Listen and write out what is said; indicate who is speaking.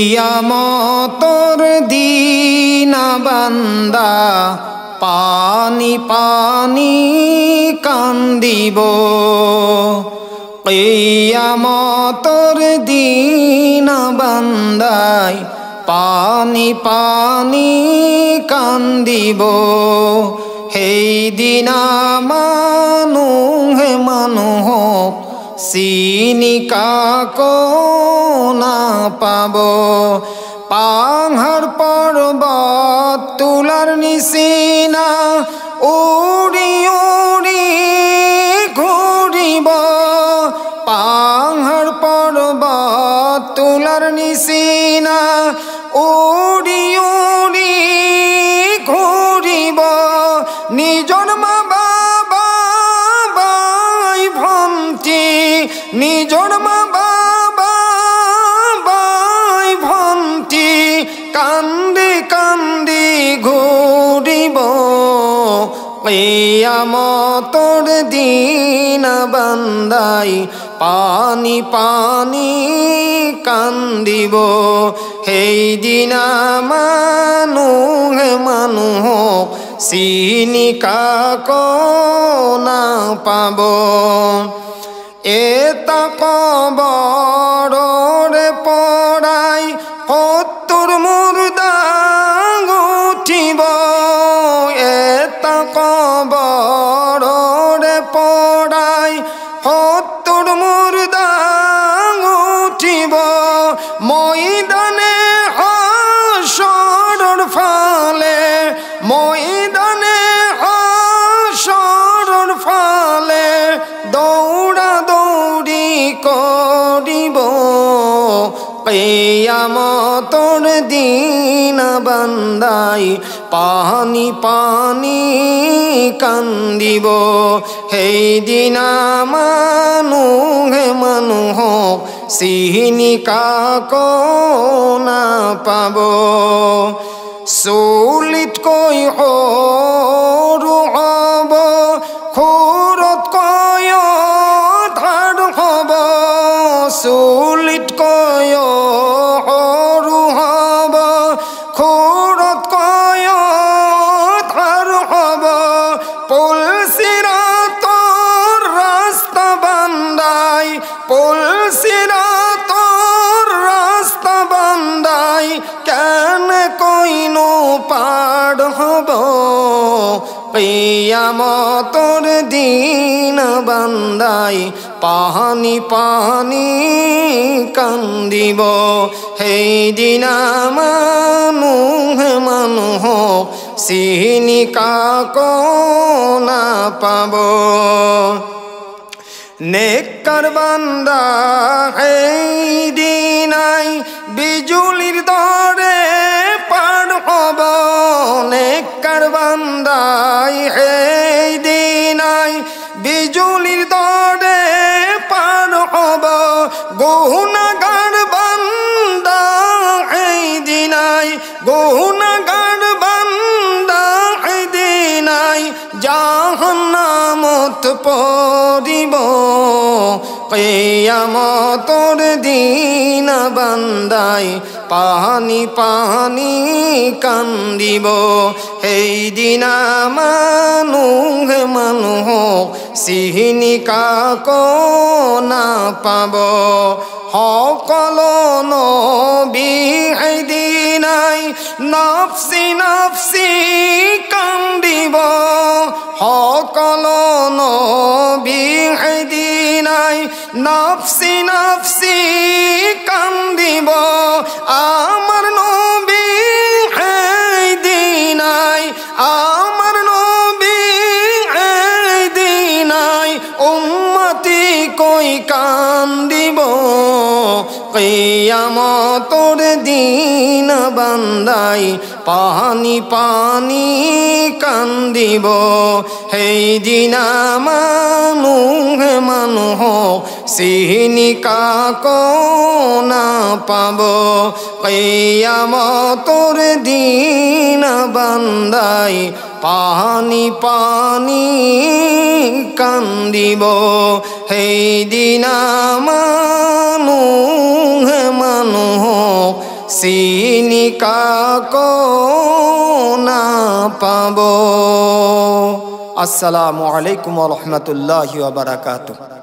Speaker 1: কিয়ামতর দিন বান্দা পানি পানি কান্দিব। কিয়ামতর দিন বান্দায় পানি পানি কান্দিব। সেই দিনা মানুহে মানুহক চিনি কাকো না পাব। পাহাড় পর্বত তুলার নিচিনা উড়ি উড়ি ঘুরিব। পাহাড় পর্বত তুলার নিচিনা উড়ি উড়ি ঘুরিব। নিজর মা বাবা ভাই ভন্টি, নিজর মা বাবা ভাই ভন্টি কান্দি কান্দি ঘুরিব। কিয়ামতর দিন বান্দাই পানি পানি কান্দিব। সেই দিনা মানুহে মানুহক চিনি কাকো না পাব। এটা কবৰৰে পৰাই ৭০ মুৰ্দা উঠিব। এটা কবৰৰে পৰাই ৭০ মুৰ্দা উঠিব। ময়দানে হাশৰৰ ফালে, ময়দানে হাশৰৰ ফালে দৌৰা দৌৰি কৰিব। কিয়ামতর দিন বান্দাই পানি পানি কান্দিব। সেই দিনা মানুহে মানুহক চিনি কাকো না পাব। চুলিতকৈ সৰু হ'ব, খুৰতকৈ ধাৰ হ'ব। চুলিতকৈ সৰু হ'ব, খুৰতকৈ ধাৰ হ'ব। পুলচিৰাতৰ ৰাস্তা বান্দাই, পুলচিৰাতৰ ৰাস্তা বান্দাই কেনেকৈনো পাৰ হ'ব। কিয়ামতর দিন বান্দাই পানি পানি কান্দিব। সেই দিনা মানুহে মানুহক চিনি কাকো না পাব। নেককার বান্দা সেই দিনাই বিজুলির দরে পার হব। নেককার বান্দাই সেই দিনাই বিজুলির দরে পার হব। গুনাহগার বান্দা সেই দিনাই, গুনাহগার বান্দা সেই দিনাই জাহান্নামত পড়িব। কিয়ামতর দিন বান্দাই পানি পানি কান্দিব। সেই দিনা মানুহে মানুহক চিনি কাকো না পাব। সকলো নবী সেই দিনাই নফসি নফসি কান্দিব। সকলো নবী সেই দিনাই নফসি নফসি কান্দিব। আমার নবী সেই দিনাই, আমার নবী সেই দিনাই উম্মতি কই কান্দিব। কিয়ামতর দিন বান্দাই পানি পানি কান্দিব। সেই দিনা মানুহে মানুহক চিনি কাকো না পাব। কিয়ামতর দিন বান্দাই পানি পানি কান্দিব সেই দিনা মানুহে মানুহক চিনি কাকো নাপাব। আসসালামু আলাইকুম ওয়া রাহমাতুল্লাহি ওয়া বারাকাতুহু।